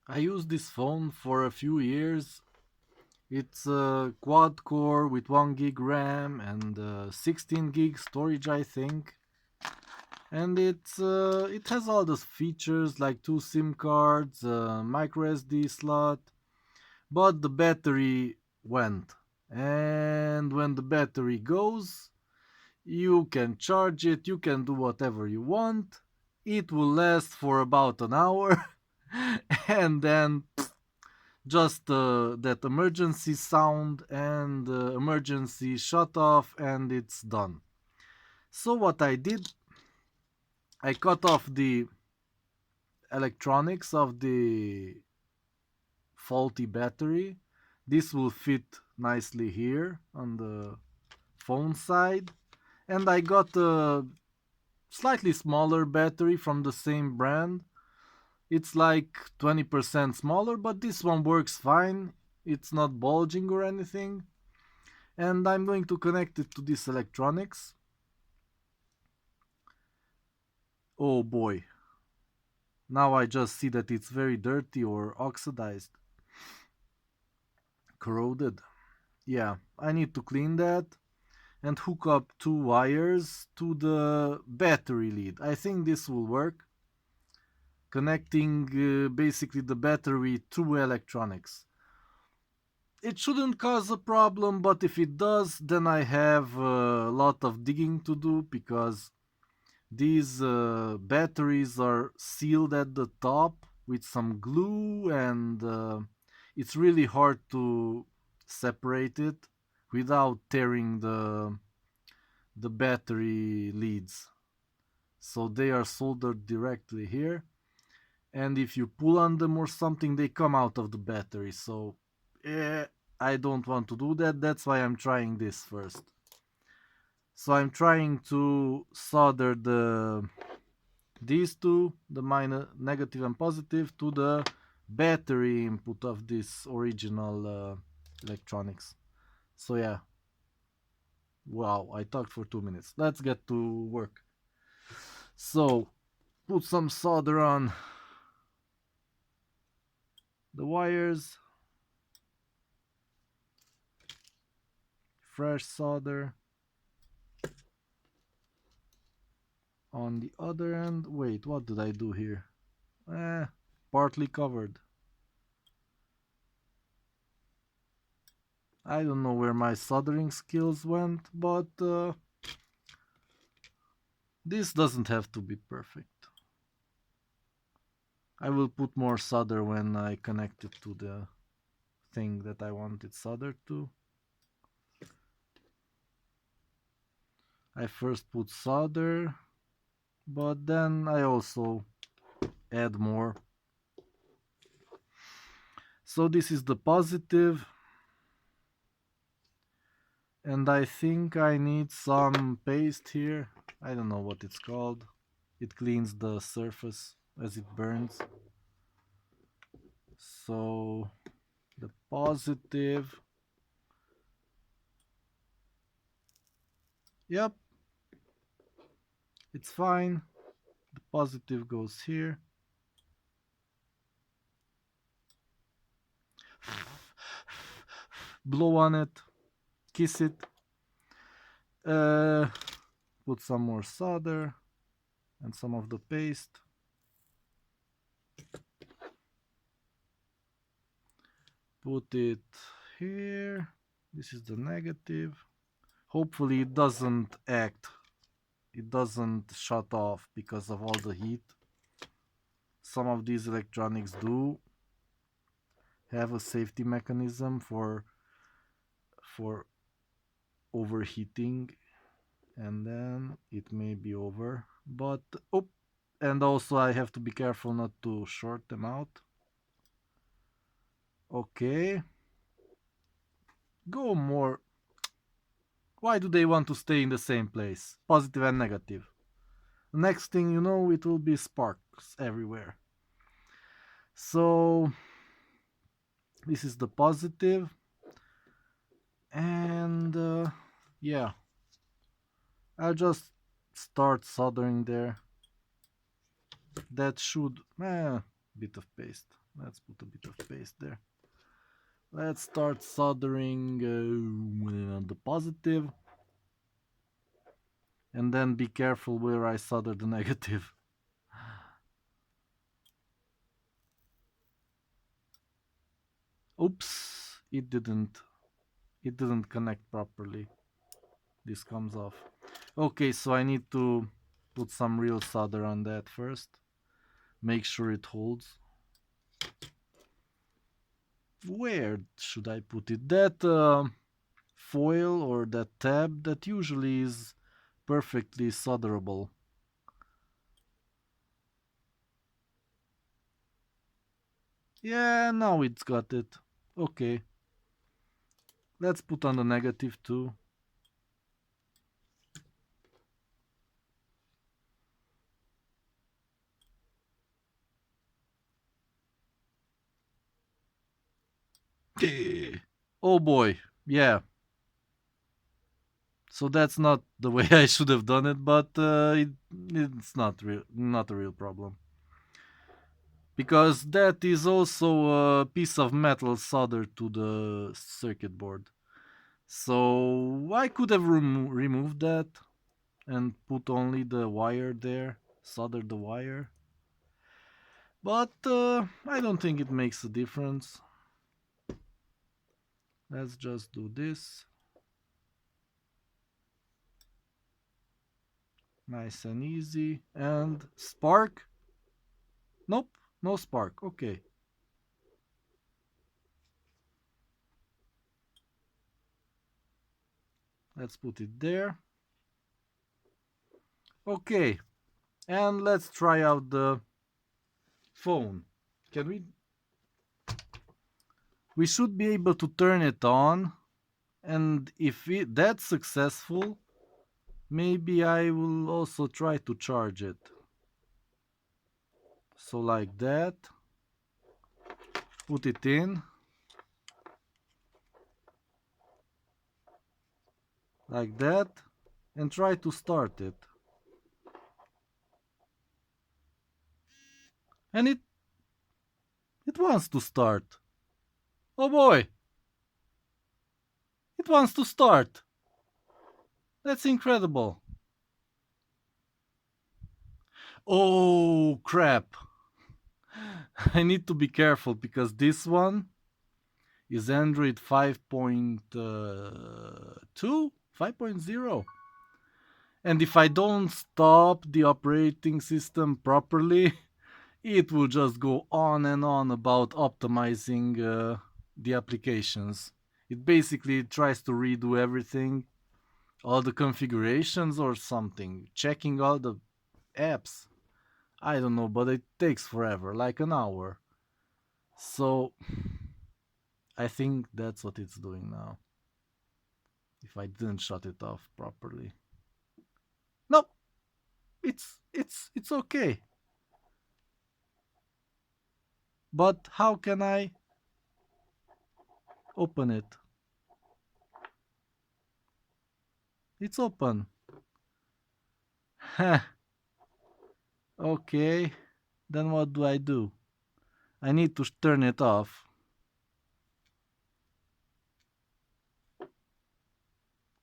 I used this phone for a few years. It's a quad core with 1 gig RAM and 16 gig storage, I think. And it has all those features like two SIM cards, micro SD slot, but the battery went. And when the battery goes, you can charge it, you can do whatever you want. It will last for about an hour, and then just that emergency sound and emergency shut off, and it's done. So, what I did, I cut off the electronics of the faulty battery. This will fit nicely here on the phone side. And I got a slightly smaller battery from the same brand. It's like 20% smaller, but this one works fine. It's not bulging or anything. And I'm going to connect it to this electronics. Oh boy. Now I just see that it's very dirty or oxidized, corroded. Yeah, I need to clean that and hook up two wires to the battery lead. I think this will work, connecting basically the battery through electronics. It shouldn't cause a problem, but if it does, then I have a lot of digging to do because these batteries are sealed at the top with some glue, and it's really hard to separate it without tearing the battery leads. So they are soldered directly here, and if you pull on them or something, they come out of the battery. So eh, I don't want to do that. That's why I'm trying this first. So I'm trying to solder these two, the minus, negative and positive, to the battery input of this original electronics. So yeah, wow, I talked for 2 minutes. Let's get to work. So put some solder on the wires, fresh solder on the other end. Wait, what did I do here? Eh, partly covered. I don't know where my soldering skills went, but this doesn't have to be perfect. I will put more solder when I connect it to the thing that I want it soldered to. I first put solder, but then I also add more. So this is the positive, and I think I need some paste here. I don't know what it's called. It cleans the surface as it burns. So the positive, yep, it's fine. The positive goes here. Blow on it, kiss it. Uh, Put some more solder and some of the paste. Put it here. This is the negative. Hopefully it doesn't act. It doesn't shut off because of all the heat. Some of these electronics do have a safety mechanism for overheating, and then it may be over. But oh, and also I have to be careful not to short them out. Okay, go more. Why do they want to stay in the same place? Positive and negative. Next thing you know, it will be sparks everywhere. So this is the positive, and yeah, I'll just start soldering there. That should Bit of paste. Let's put a bit of paste there. Let's start soldering the positive, and then be careful where I solder the negative. Oops, it didn't connect properly. This comes off. Okay, so I need to put some real solder on that first. Make sure it holds. Where should I put it? That foil or that tab that usually is perfectly solderable. Yeah, now it's got it. Okay, let's put on the negative too. Oh boy, yeah. So that's not the way I should have done it, but it's not a real problem. Because that is also a piece of metal soldered to the circuit board. So I could have removed that and put only the wire there, solder the wire. But I don't think it makes a difference. Let's just do this. Nice and easy. And spark? Nope, no spark. Okay. Let's put it there. Okay. And let's try out the phone. Can we? We should be able to turn it on. And if that's successful, maybe I will also try to charge it. So like that. Put it in. Like that. And try to start it. And it wants to start. Oh boy! It wants to start. That's incredible. Oh crap. I need to be careful because this one is Android 5.2, 5.0. And if I don't stop the operating system properly, it will just go on and on about optimizing the applications. It basically tries to redo everything, all the configurations or something, checking all the apps. I don't know, but it takes forever, like an hour. So I think that's what it's doing now. If I didn't shut it off properly. No, it's okay. But how can I open it? It's open. Okay. Then what do I do? I need to turn it off.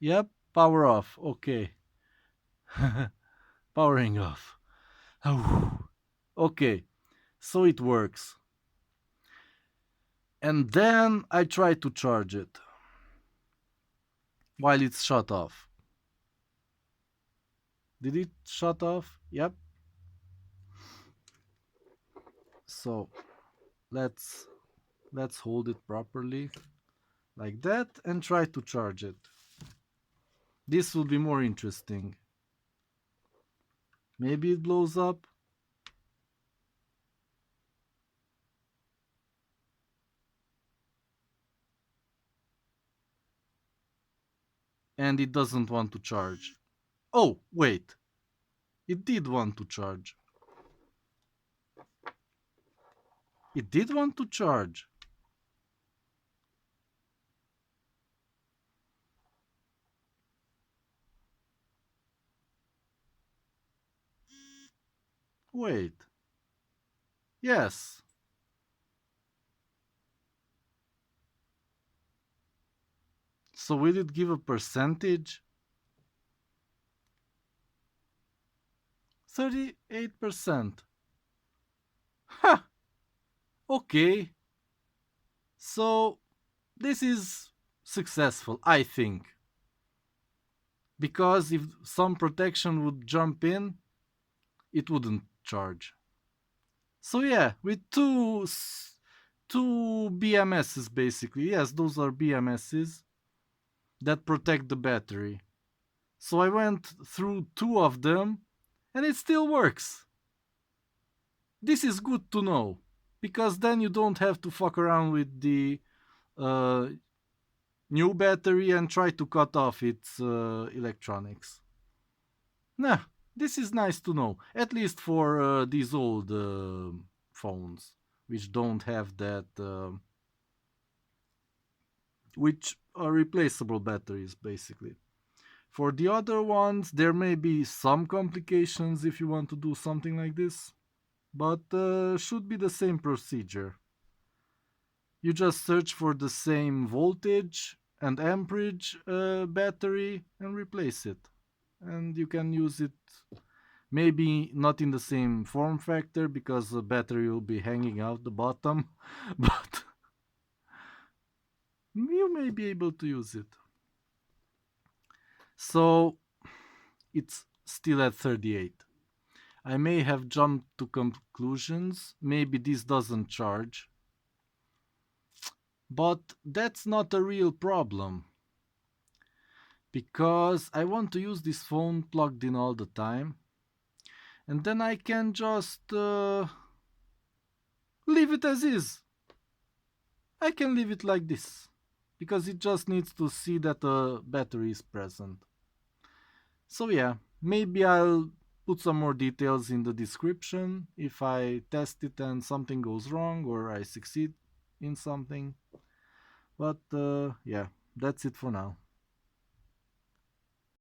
Yep, power off. Okay. Powering off. Okay, so it works. And then I try to charge it while it's shut off. Did it shut off? Yep. So let's let's hold it properly like that and try to charge it. This will be more interesting. Maybe it blows up. And it doesn't want to charge. Oh, wait. It did want to charge. It did want to charge. Wait. Yes. So will it give a percentage? 38%. Ha! Okay. So this is successful, I think. Because if some protection would jump in, it wouldn't charge. So yeah, with two BMSs basically. Yes, those are BMSs that protect the battery. So I went through two of them and it still works. This is good to know because then you don't have to fuck around with the uh, new battery and try to cut off its electronics. Nah, this is nice to know, at least for these old phones, which don't have that, which are replaceable batteries, basically. For the other ones, there may be some complications if you want to do something like this, but should be the same procedure. You just search for the same voltage and amperage battery and replace it. And you can use it maybe not in the same form factor because the battery will be hanging out the bottom, but you may be able to use it. So it's still at 38. I may have jumped to conclusions. Maybe this doesn't charge. But that's not a real problem because I want to use this phone plugged in all the time and then I can just leave it as is. I can leave it like this because it just needs to see that the battery is present. So yeah, maybe I'll put some more details in the description if I test it and something goes wrong or I succeed in something. But yeah, that's it for now.